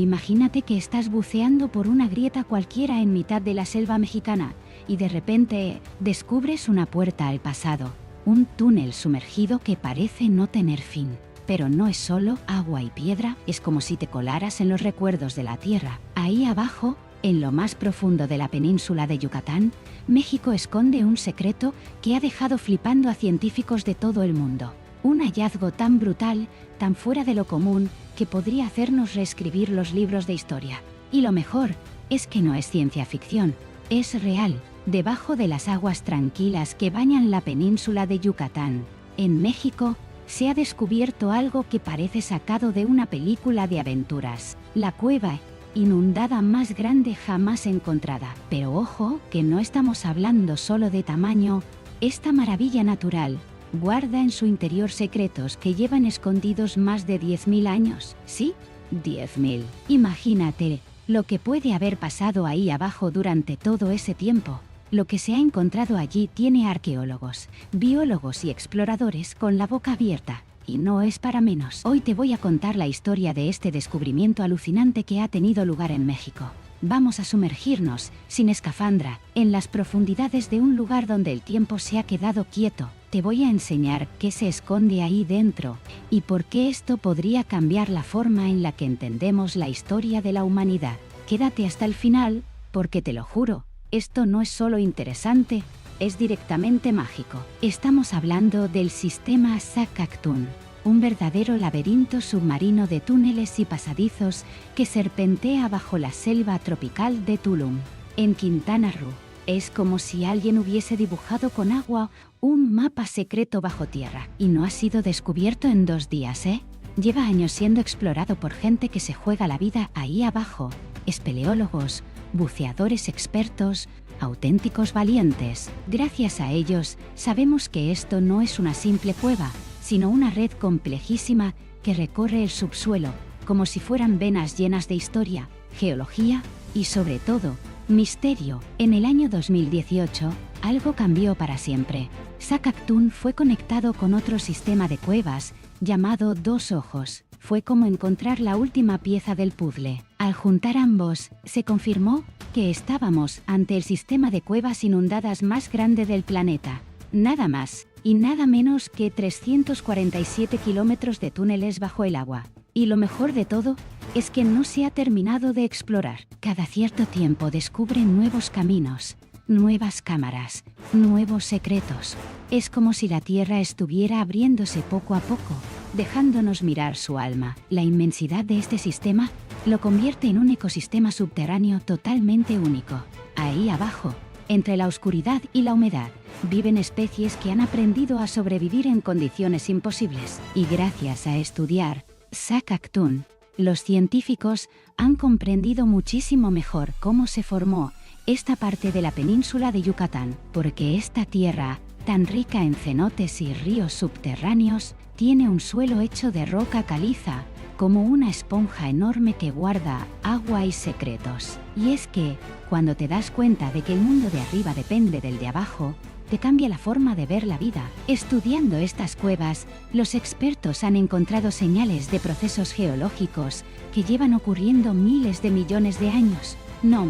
Imagínate que estás buceando por una grieta cualquiera en mitad de la selva mexicana y de repente descubres una puerta al pasado, un túnel sumergido que parece no tener fin. Pero no es solo agua y piedra, es como si te colaras en los recuerdos de la Tierra. Ahí abajo, en lo más profundo de la península de Yucatán, México esconde un secreto que ha dejado flipando a científicos de todo el mundo. Un hallazgo tan brutal, tan fuera de lo común, que podría hacernos reescribir los libros de historia. Y lo mejor es que no es ciencia ficción, es real. Debajo de las aguas tranquilas que bañan la península de Yucatán, en México, se ha descubierto algo que parece sacado de una película de aventuras. La cueva inundada más grande jamás encontrada. Pero ojo, que no estamos hablando solo de tamaño. Esta maravilla natural guarda en su interior secretos que llevan escondidos más de 10.000 años. ¿Sí? 10.000. Imagínate lo que puede haber pasado ahí abajo durante todo ese tiempo. Lo que se ha encontrado allí tiene arqueólogos, biólogos y exploradores con la boca abierta. Y no es para menos. Hoy te voy a contar la historia de este descubrimiento alucinante que ha tenido lugar en México. Vamos a sumergirnos, sin escafandra, en las profundidades de un lugar donde el tiempo se ha quedado quieto. Te voy a enseñar qué se esconde ahí dentro y por qué esto podría cambiar la forma en la que entendemos la historia de la humanidad. Quédate hasta el final, porque te lo juro, esto no es solo interesante, es directamente mágico. Estamos hablando del sistema Sac-Actun, un verdadero laberinto submarino de túneles y pasadizos que serpentea bajo la selva tropical de Tulum, en Quintana Roo. Es como si alguien hubiese dibujado con agua un mapa secreto bajo tierra. Y no ha sido descubierto en 2 días, ¿eh? Lleva años siendo explorado por gente que se juega la vida ahí abajo. Espeleólogos, buceadores expertos, auténticos valientes. Gracias a ellos, sabemos que esto no es una simple cueva, sino una red complejísima que recorre el subsuelo, como si fueran venas llenas de historia, geología y, sobre todo, misterio. En el año 2018, algo cambió para siempre. Sac-Actun fue conectado con otro sistema de cuevas, llamado Dos Ojos. Fue como encontrar la última pieza del puzzle. Al juntar ambos, se confirmó que estábamos ante el sistema de cuevas inundadas más grande del planeta. Nada más y nada menos que 347 kilómetros de túneles bajo el agua. Y lo mejor de todo es que no se ha terminado de explorar. Cada cierto tiempo descubren nuevos caminos, nuevas cámaras, nuevos secretos. Es como si la Tierra estuviera abriéndose poco a poco, dejándonos mirar su alma. La inmensidad de este sistema lo convierte en un ecosistema subterráneo totalmente único. Ahí abajo, entre la oscuridad y la humedad, viven especies que han aprendido a sobrevivir en condiciones imposibles. Y gracias a estudiar Sac-Actun, los científicos han comprendido muchísimo mejor cómo se formó esta parte de la península de Yucatán, porque esta tierra, tan rica en cenotes y ríos subterráneos, tiene un suelo hecho de roca caliza, como una esponja enorme que guarda agua y secretos. Y es que, cuando te das cuenta de que el mundo de arriba depende del de abajo, te cambia la forma de ver la vida. Estudiando estas cuevas, los expertos han encontrado señales de procesos geológicos que llevan ocurriendo miles de millones de años. No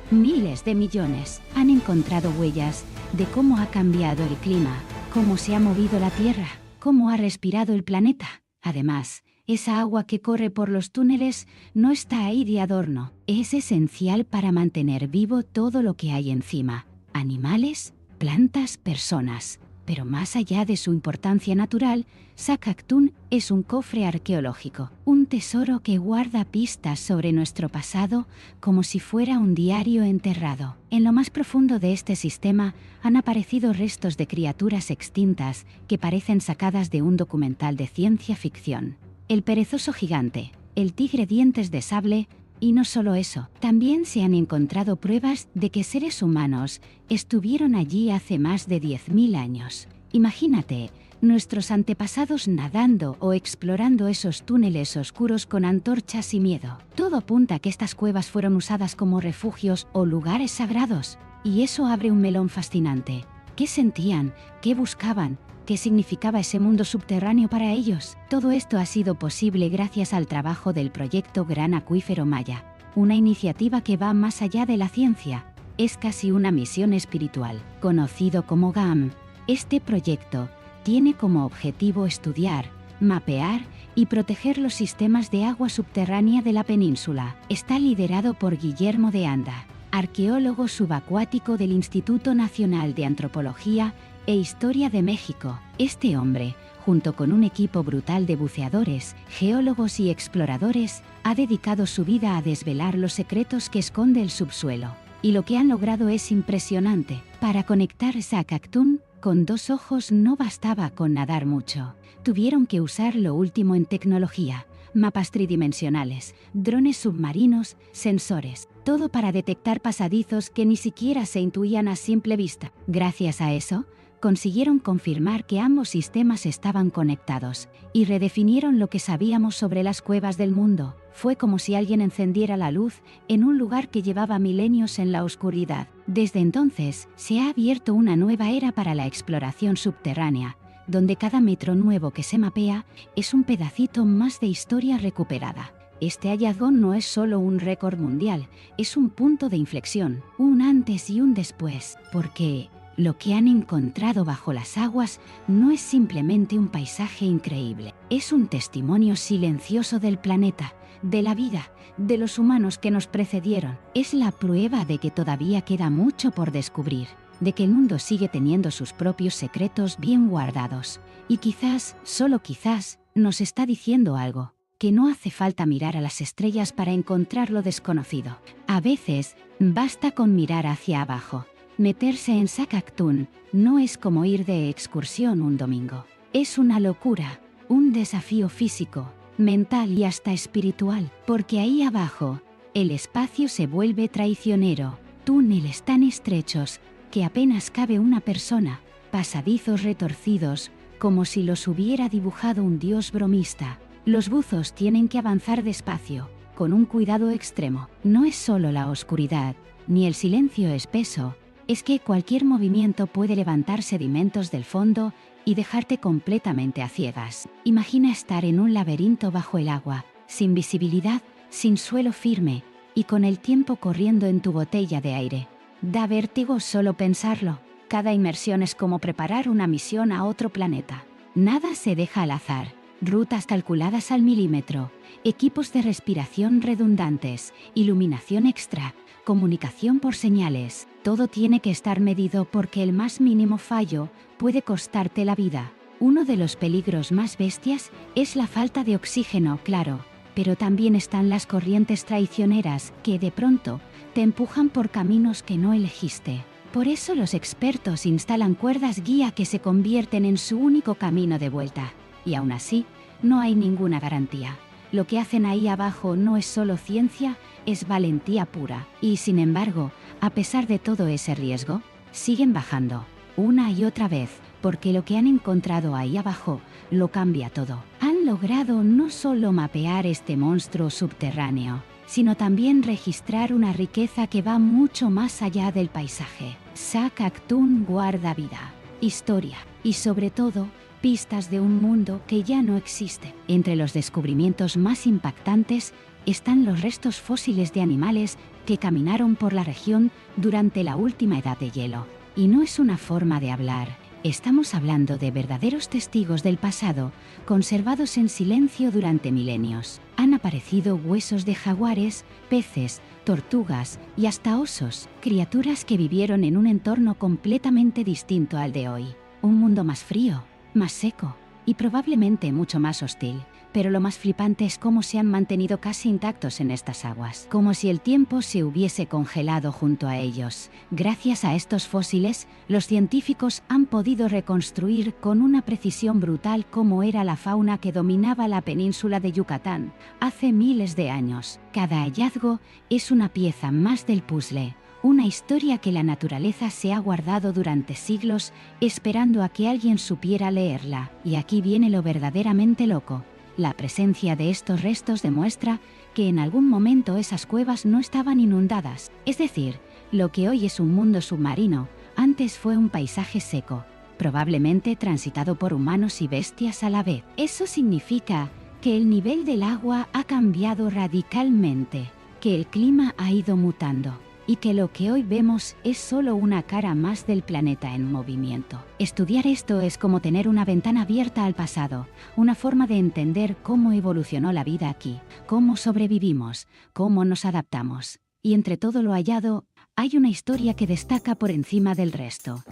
miles de millones. Han encontrado huellas de cómo ha cambiado el clima, cómo se ha movido la Tierra, cómo ha respirado el planeta. Además, esa agua que corre por los túneles no está ahí de adorno. Es esencial para mantener vivo todo lo que hay encima. Animales, plantas, personas. Pero más allá de su importancia natural, Sac-Actun es un cofre arqueológico, un tesoro que guarda pistas sobre nuestro pasado como si fuera un diario enterrado. En lo más profundo de este sistema han aparecido restos de criaturas extintas que parecen sacadas de un documental de ciencia ficción. El perezoso gigante, el tigre dientes de sable. Y no solo eso, también se han encontrado pruebas de que seres humanos estuvieron allí hace más de 10.000 años. Imagínate, nuestros antepasados nadando o explorando esos túneles oscuros con antorchas y miedo. Todo apunta a que estas cuevas fueron usadas como refugios o lugares sagrados. Y eso abre un melón fascinante. ¿Qué sentían? ¿Qué buscaban? ¿Qué significaba ese mundo subterráneo para ellos? Todo esto ha sido posible gracias al trabajo del proyecto Gran Acuífero Maya, una iniciativa que va más allá de la ciencia. Es casi una misión espiritual. Conocido como GAM, este proyecto tiene como objetivo estudiar, mapear y proteger los sistemas de agua subterránea de la península. Está liderado por Guillermo de Anda, arqueólogo subacuático del Instituto Nacional de Antropología e Historia de México. Este hombre, junto con un equipo brutal de buceadores, geólogos y exploradores, ha dedicado su vida a desvelar los secretos que esconde el subsuelo. Y lo que han logrado es impresionante. Para conectar Saskatoon con 2 ojos no bastaba con nadar mucho. Tuvieron que usar lo último en tecnología: mapas tridimensionales, drones submarinos, sensores, todo para detectar pasadizos que ni siquiera se intuían a simple vista. Gracias a eso, consiguieron confirmar que ambos sistemas estaban conectados y redefinieron lo que sabíamos sobre las cuevas del mundo. Fue como si alguien encendiera la luz en un lugar que llevaba milenios en la oscuridad. Desde entonces, se ha abierto una nueva era para la exploración subterránea, donde cada metro nuevo que se mapea es un pedacito más de historia recuperada. Este hallazgo no es solo un récord mundial, es un punto de inflexión, un antes y un después, porque lo que han encontrado bajo las aguas no es simplemente un paisaje increíble, es un testimonio silencioso del planeta, de la vida, de los humanos que nos precedieron. Es la prueba de que todavía queda mucho por descubrir, de que el mundo sigue teniendo sus propios secretos bien guardados. Y quizás, solo quizás, nos está diciendo algo, que no hace falta mirar a las estrellas para encontrar lo desconocido. A veces, basta con mirar hacia abajo. Meterse en Saskatoon no es como ir de excursión un domingo. Es una locura, un desafío físico, mental y hasta espiritual, porque ahí abajo, el espacio se vuelve traicionero, túneles tan estrechos que apenas cabe una persona, pasadizos retorcidos, como si los hubiera dibujado un dios bromista. Los buzos tienen que avanzar despacio, con un cuidado extremo. No es solo la oscuridad, ni el silencio espeso, es que cualquier movimiento puede levantar sedimentos del fondo y dejarte completamente a ciegas. Imagina estar en un laberinto bajo el agua, sin visibilidad, sin suelo firme, y con el tiempo corriendo en tu botella de aire. Da vértigo solo pensarlo. Cada inmersión es como preparar una misión a otro planeta. Nada se deja al azar. Rutas calculadas al milímetro, equipos de respiración redundantes, iluminación extra, comunicación por señales. Todo tiene que estar medido porque el más mínimo fallo puede costarte la vida. Uno de los peligros más bestias es la falta de oxígeno, claro, pero también están las corrientes traicioneras que de pronto te empujan por caminos que no elegiste. Por eso los expertos instalan cuerdas guía que se convierten en su único camino de vuelta. Y aún así, no hay ninguna garantía. Lo que hacen ahí abajo no es solo ciencia, es valentía pura. Y sin embargo, a pesar de todo ese riesgo, siguen bajando, una y otra vez, porque lo que han encontrado ahí abajo lo cambia todo. Han logrado no solo mapear este monstruo subterráneo, sino también registrar una riqueza que va mucho más allá del paisaje. Saskatoon guarda vida, historia y sobre todo, pistas de un mundo que ya no existe. Entre los descubrimientos más impactantes están los restos fósiles de animales que caminaron por la región durante la última edad de hielo. Y no es una forma de hablar, estamos hablando de verdaderos testigos del pasado, conservados en silencio durante milenios. Han aparecido huesos de jaguares, peces, tortugas y hasta osos, criaturas que vivieron en un entorno completamente distinto al de hoy. Un mundo más frío, más seco y probablemente mucho más hostil. Pero lo más flipante es cómo se han mantenido casi intactos en estas aguas, como si el tiempo se hubiese congelado junto a ellos. Gracias a estos fósiles, los científicos han podido reconstruir con una precisión brutal cómo era la fauna que dominaba la península de Yucatán hace miles de años. Cada hallazgo es una pieza más del puzzle, una historia que la naturaleza se ha guardado durante siglos esperando a que alguien supiera leerla. Y aquí viene lo verdaderamente loco. La presencia de estos restos demuestra que en algún momento esas cuevas no estaban inundadas. Es decir, lo que hoy es un mundo submarino, Antes fue un paisaje seco, probablemente transitado por humanos y bestias a la vez. Eso significa que el nivel del agua ha cambiado radicalmente, que el clima ha ido mutando y que lo que hoy vemos es solo una cara más del planeta en movimiento. Estudiar esto es como tener una ventana abierta al pasado, una forma de entender cómo evolucionó la vida aquí, cómo sobrevivimos, cómo nos adaptamos. Y entre todo lo hallado, hay una historia que destaca por encima del resto.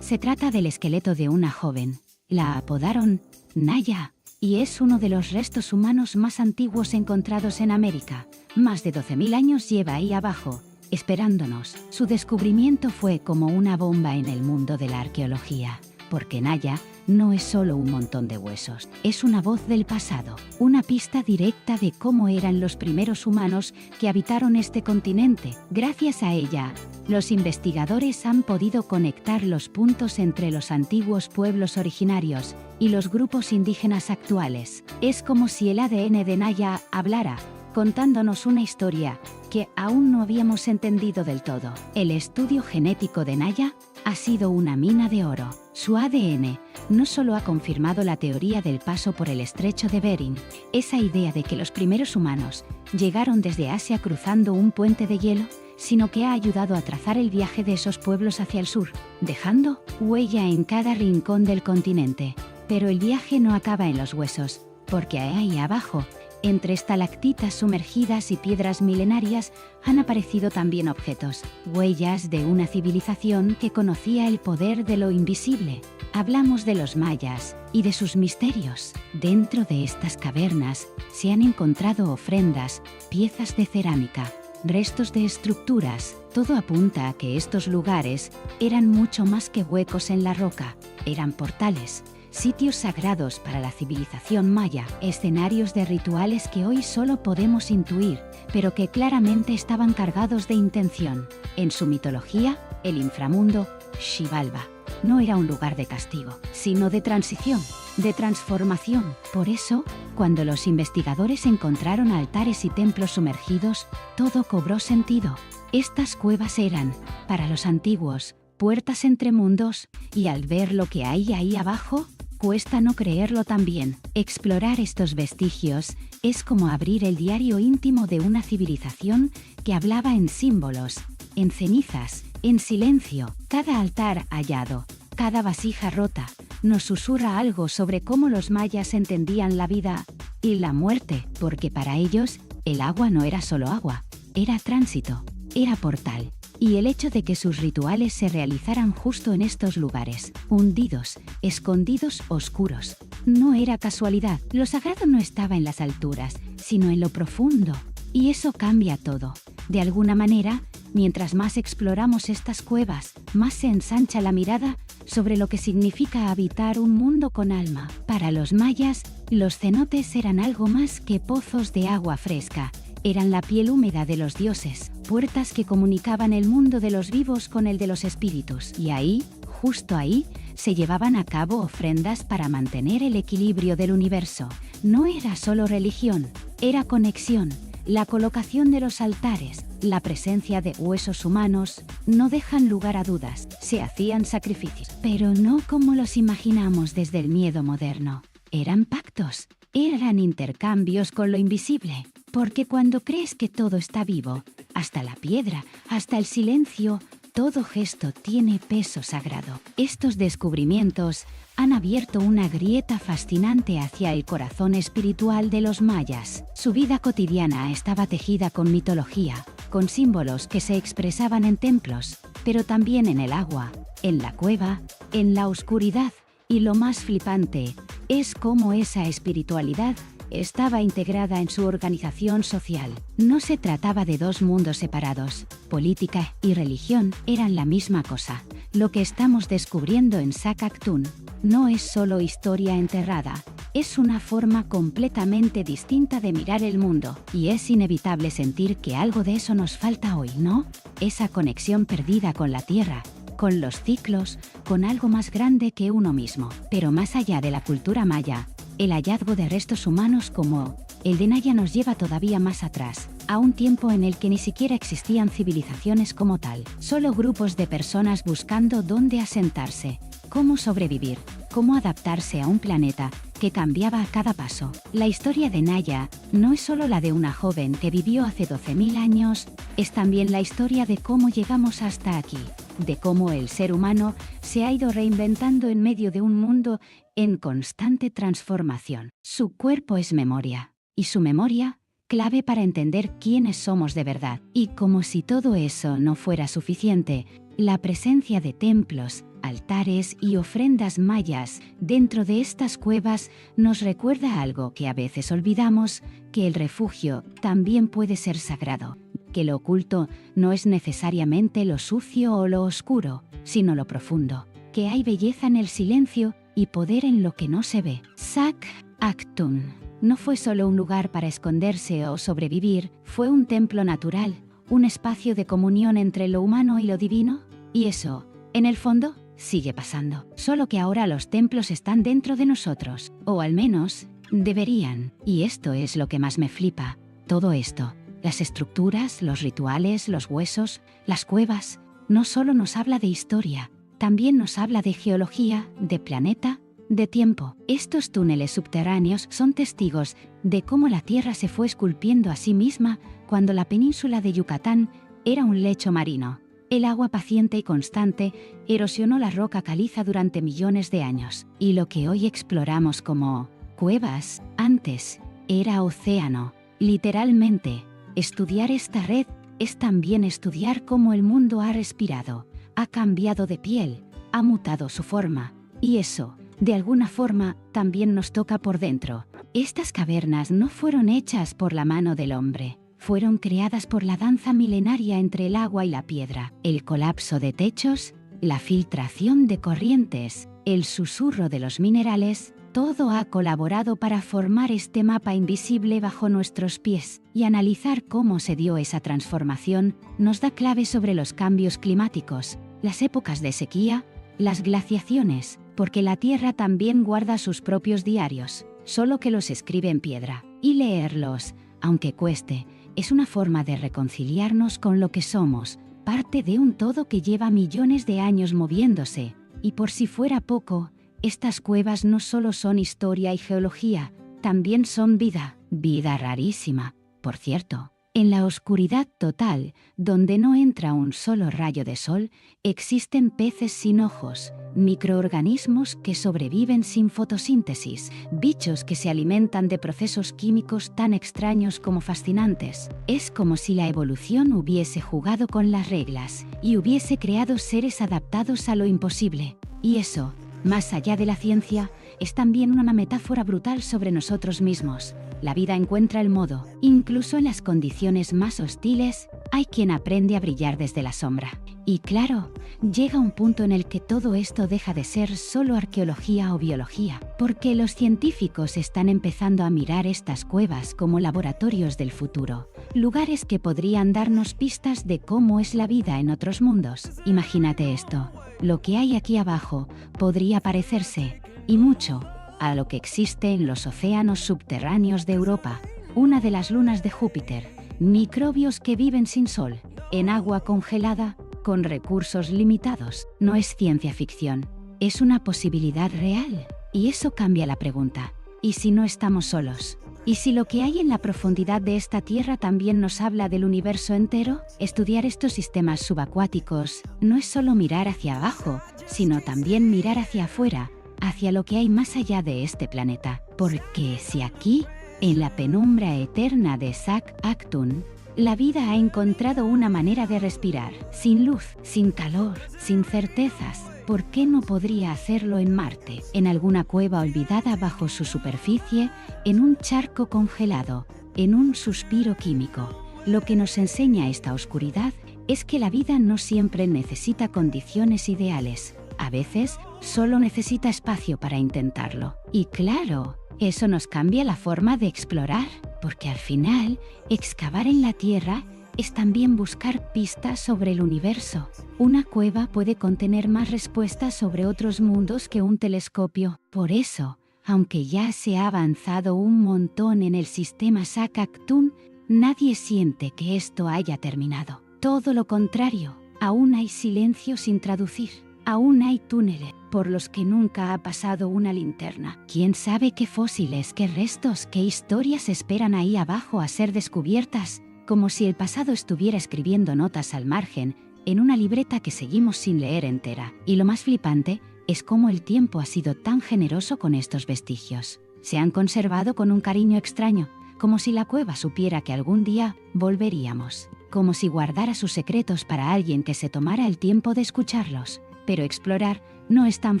Se trata del esqueleto de una joven. La apodaron Naya, y es uno de los restos humanos más antiguos encontrados en América. Más de 12.000 años lleva ahí abajo, esperándonos. Su descubrimiento fue como una bomba en el mundo de la arqueología, porque Naya no es solo un montón de huesos, es una voz del pasado, una pista directa de cómo eran los primeros humanos que habitaron este continente. Gracias a ella, los investigadores han podido conectar los puntos entre los antiguos pueblos originarios y los grupos indígenas actuales. Es como si el ADN de Naya hablara, contándonos una historia que aún no habíamos entendido del todo. El estudio genético de Naya ha sido una mina de oro. Su ADN no solo ha confirmado la teoría del paso por el estrecho de Bering, esa idea de que los primeros humanos llegaron desde Asia cruzando un puente de hielo, sino que ha ayudado a trazar el viaje de esos pueblos hacia el sur, dejando huella en cada rincón del continente. Pero el viaje no acaba en los huesos, porque ahí abajo, entre estalactitas sumergidas y piedras milenarias, han aparecido también objetos, huellas de una civilización que conocía el poder de lo invisible. Hablamos de los mayas y de sus misterios. Dentro de estas cavernas se han encontrado ofrendas, piezas de cerámica, restos de estructuras. Todo apunta a que estos lugares eran mucho más que huecos en la roca, eran portales, sitios sagrados para la civilización maya, escenarios de rituales que hoy solo podemos intuir, pero que claramente estaban cargados de intención. En su mitología, el inframundo, Xibalba, no era un lugar de castigo, sino de transición, de transformación. Por eso, cuando los investigadores encontraron altares y templos sumergidos, todo cobró sentido. Estas cuevas eran, para los antiguos, puertas entre mundos, y al ver lo que hay ahí abajo, cuesta no creerlo también. Explorar estos vestigios es como abrir el diario íntimo de una civilización que hablaba en símbolos, en cenizas, en silencio. Cada altar hallado, cada vasija rota, nos susurra algo sobre cómo los mayas entendían la vida y la muerte, porque para ellos, el agua no era solo agua, era tránsito, era portal. Y el hecho de que sus rituales se realizaran justo en estos lugares, hundidos, escondidos, oscuros, no era casualidad. Lo sagrado no estaba en las alturas, sino en lo profundo. Y eso cambia todo. De alguna manera, mientras más exploramos estas cuevas, más se ensancha la mirada sobre lo que significa habitar un mundo con alma. Para los mayas, los cenotes eran algo más que pozos de agua fresca. Eran la piel húmeda de los dioses, puertas que comunicaban el mundo de los vivos con el de los espíritus. Y ahí, justo ahí, se llevaban a cabo ofrendas para mantener el equilibrio del universo. No era solo religión, era conexión. La colocación de los altares, la presencia de huesos humanos, no dejan lugar a dudas. Se hacían sacrificios, pero no como los imaginamos desde el miedo moderno. Eran pactos, eran intercambios con lo invisible. Porque cuando crees que todo está vivo, hasta la piedra, hasta el silencio, todo gesto tiene peso sagrado. Estos descubrimientos han abierto una grieta fascinante hacia el corazón espiritual de los mayas. Su vida cotidiana estaba tejida con mitología, con símbolos que se expresaban en templos, pero también en el agua, en la cueva, en la oscuridad. Y lo más flipante es cómo esa espiritualidad estaba integrada en su organización social. No se trataba de dos mundos separados. Política y religión eran la misma cosa. Lo que estamos descubriendo en Saskatoon no es solo historia enterrada, es una forma completamente distinta de mirar el mundo. Y es inevitable sentir que algo de eso nos falta hoy, ¿no? Esa conexión perdida con la tierra, con los ciclos, con algo más grande que uno mismo. Pero más allá de la cultura maya, el hallazgo de restos humanos como El de Naya nos lleva todavía más atrás, a un tiempo en el que ni siquiera existían civilizaciones como tal, solo grupos de personas buscando dónde asentarse, cómo sobrevivir, cómo adaptarse a un planeta que cambiaba a cada paso. La historia de Naya no es solo la de una joven que vivió hace 12.000 años, es también la historia de cómo llegamos hasta aquí, de cómo el ser humano se ha ido reinventando en medio de un mundo en constante transformación. Su cuerpo es memoria, y su memoria, clave para entender quiénes somos de verdad. Y como si todo eso no fuera suficiente, la presencia de templos, altares y ofrendas mayas dentro de estas cuevas nos recuerda algo que a veces olvidamos, que el refugio también puede ser sagrado, que lo oculto no es necesariamente lo sucio o lo oscuro, sino lo profundo, que hay belleza en el silencio y poder en lo que no se ve. Sak Aktun no fue solo un lugar para esconderse o sobrevivir, fue un templo natural, un espacio de comunión entre lo humano y lo divino, y eso, en el fondo, sigue pasando. Solo que ahora los templos están dentro de nosotros, o al menos, deberían. Y esto es lo que más me flipa. Todo esto, las estructuras, los rituales, los huesos, las cuevas, no solo nos habla de historia, también nos habla de geología, de planeta, de tiempo. Estos túneles subterráneos son testigos de cómo la Tierra se fue esculpiendo a sí misma cuando la península de Yucatán era un lecho marino. El agua paciente y constante erosionó la roca caliza durante millones de años, y lo que hoy exploramos como cuevas, antes era océano. Literalmente, estudiar esta red es también estudiar cómo el mundo ha respirado, ha cambiado de piel, ha mutado su forma, y eso, de alguna forma, también nos toca por dentro. Estas cavernas no fueron hechas por la mano del hombre. Fueron creadas por la danza milenaria entre el agua y la piedra, el colapso de techos, la filtración de corrientes, el susurro de los minerales, todo ha colaborado para formar este mapa invisible bajo nuestros pies, y analizar cómo se dio esa transformación nos da claves sobre los cambios climáticos, las épocas de sequía, las glaciaciones, porque la Tierra también guarda sus propios diarios, solo que los escribe en piedra, y leerlos, aunque cueste, es una forma de reconciliarnos con lo que somos, parte de un todo que lleva millones de años moviéndose, y por si fuera poco, estas cuevas no solo son historia y geología, también son vida, vida rarísima, por cierto. En la oscuridad total, donde no entra un solo rayo de sol, existen peces sin ojos, microorganismos que sobreviven sin fotosíntesis, bichos que se alimentan de procesos químicos tan extraños como fascinantes. Es como si la evolución hubiese jugado con las reglas y hubiese creado seres adaptados a lo imposible. Y eso, más allá de la ciencia, es también una metáfora brutal sobre nosotros mismos. La vida encuentra el modo. Incluso en las condiciones más hostiles, hay quien aprende a brillar desde la sombra. Y claro, llega un punto en el que todo esto deja de ser solo arqueología o biología, porque los científicos están empezando a mirar estas cuevas como laboratorios del futuro, lugares que podrían darnos pistas de cómo es la vida en otros mundos. Imagínate esto, lo que hay aquí abajo podría parecerse, y mucho, a lo que existe en los océanos subterráneos de Europa, una de las lunas de Júpiter, microbios que viven sin sol, en agua congelada, con recursos limitados. No es ciencia ficción, es una posibilidad real. Y eso cambia la pregunta. ¿Y si no estamos solos? ¿Y si lo que hay en la profundidad de esta Tierra también nos habla del universo entero? Estudiar estos sistemas subacuáticos no es solo mirar hacia abajo, sino también mirar hacia afuera, hacia lo que hay más allá de este planeta. Porque si aquí, en la penumbra eterna de Sak Aktun, la vida ha encontrado una manera de respirar, sin luz, sin calor, sin certezas, ¿por qué no podría hacerlo en Marte, en alguna cueva olvidada bajo su superficie, en un charco congelado, en un suspiro químico? Lo que nos enseña esta oscuridad es que la vida no siempre necesita condiciones ideales. A veces, solo necesita espacio para intentarlo. Y claro, eso nos cambia la forma de explorar, porque al final, excavar en la Tierra es también buscar pistas sobre el universo. Una cueva puede contener más respuestas sobre otros mundos que un telescopio. Por eso, Aunque ya se ha avanzado un montón en el sistema Sakak-Tun, nadie siente que esto haya terminado. Todo lo contrario, aún hay silencio sin traducir. Aún hay túneles por los que nunca ha pasado una linterna. ¿Quién sabe qué fósiles, qué restos, qué historias esperan ahí abajo a ser descubiertas? Como si el pasado estuviera escribiendo notas al margen, en una libreta que seguimos sin leer entera. Y lo más flipante es cómo el tiempo ha sido tan generoso con estos vestigios. Se han conservado con un cariño extraño, como si la cueva supiera que algún día volveríamos. Como si guardara sus secretos para alguien que se tomara el tiempo de escucharlos. Pero explorar no es tan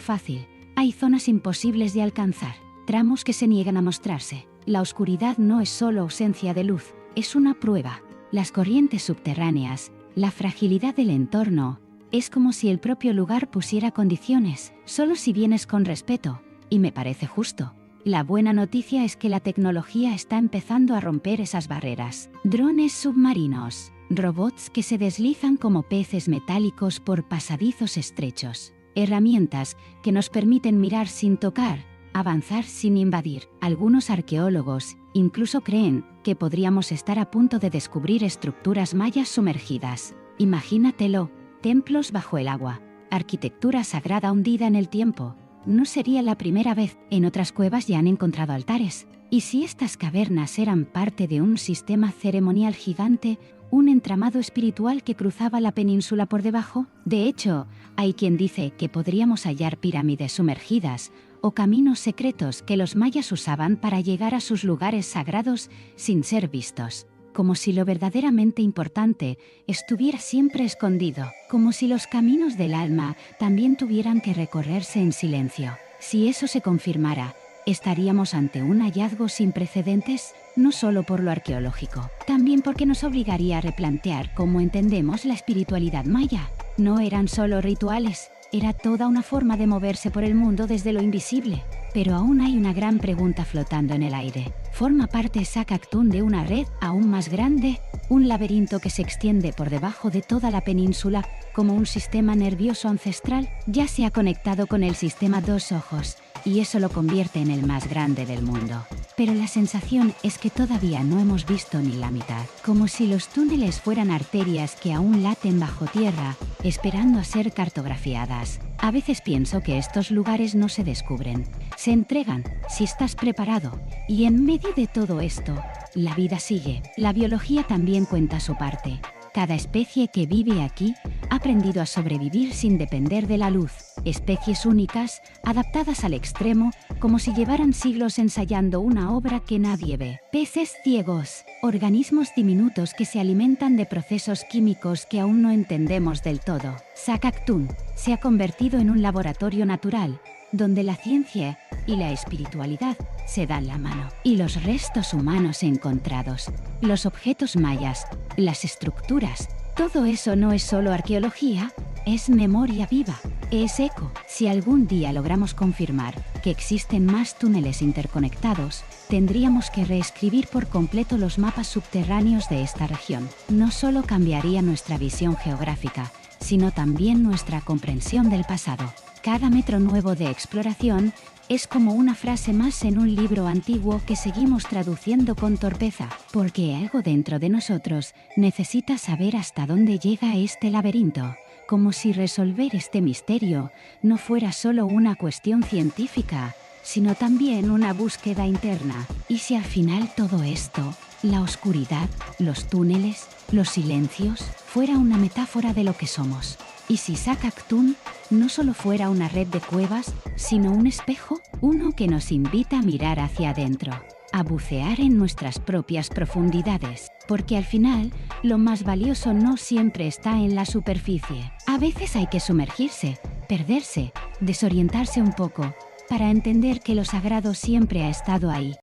fácil. Hay zonas imposibles de alcanzar, tramos que se niegan a mostrarse. La oscuridad no es solo ausencia de luz, es una prueba. Las corrientes subterráneas, la fragilidad del entorno, es como si el propio lugar pusiera condiciones, solo si vienes con respeto, y me parece justo. La buena noticia es que la tecnología está empezando a romper esas barreras. Drones submarinos, robots que se deslizan como peces metálicos por pasadizos estrechos, herramientas que nos permiten mirar sin tocar, avanzar sin invadir. Algunos arqueólogos incluso creen que podríamos estar a punto de descubrir estructuras mayas sumergidas. Imagínatelo, templos bajo el agua, arquitectura sagrada hundida en el tiempo. No sería la primera vez. En otras cuevas ya han encontrado altares. ¿Y si estas cavernas eran parte de un sistema ceremonial gigante, un entramado espiritual que cruzaba la península por debajo? De hecho, hay quien dice que podríamos hallar pirámides sumergidas o caminos secretos que los mayas usaban para llegar a sus lugares sagrados sin ser vistos. Como si lo verdaderamente importante estuviera siempre escondido, como si los caminos del alma también tuvieran que recorrerse en silencio. Si eso se confirmara, estaríamos ante un hallazgo sin precedentes, no solo por lo arqueológico, también porque nos obligaría a replantear cómo entendemos la espiritualidad maya. No eran solo rituales, era toda una forma de moverse por el mundo desde lo invisible. Pero aún hay una gran pregunta flotando en el aire. ¿Forma parte Sakak-Tun de una red aún más grande? Un laberinto que se extiende por debajo de toda la península como un sistema nervioso ancestral. Ya se ha conectado con el sistema Dos Ojos, y eso lo convierte en el más grande del mundo. Pero la sensación es que todavía no hemos visto ni la mitad. Como si los túneles fueran arterias que aún laten bajo tierra, esperando a ser cartografiadas. A veces pienso que estos lugares no se descubren, se entregan si estás preparado. Y en medio de todo esto, la vida sigue. La biología también cuenta su parte. Cada especie que vive aquí ha aprendido a sobrevivir sin depender de la luz. Especies únicas, adaptadas al extremo, como si llevaran siglos ensayando una obra que nadie ve. Peces ciegos, organismos diminutos que se alimentan de procesos químicos que aún no entendemos del todo. Sakak-Tun se ha convertido en un laboratorio natural, donde la ciencia y la espiritualidad se dan la mano. Y los restos humanos encontrados, los objetos mayas, las estructuras, todo eso no es solo arqueología, es memoria viva, es eco. Si algún día logramos confirmar que existen más túneles interconectados, tendríamos que reescribir por completo los mapas subterráneos de esta región. No solo cambiaría nuestra visión geográfica, sino también nuestra comprensión del pasado. Cada metro nuevo de exploración es como una frase más en un libro antiguo que seguimos traduciendo con torpeza, porque algo dentro de nosotros necesita saber hasta dónde llega este laberinto, como si resolver este misterio no fuera solo una cuestión científica, sino también una búsqueda interna. Y si al final todo esto, la oscuridad, los túneles, los silencios, fuera una metáfora de lo que somos. Y si Sakak-Tun no solo fuera una red de cuevas, sino un espejo, uno que nos invita a mirar hacia adentro, a bucear en nuestras propias profundidades, porque al final, lo más valioso no siempre está en la superficie. A veces hay que sumergirse, perderse, desorientarse un poco, para entender que lo sagrado siempre ha estado ahí.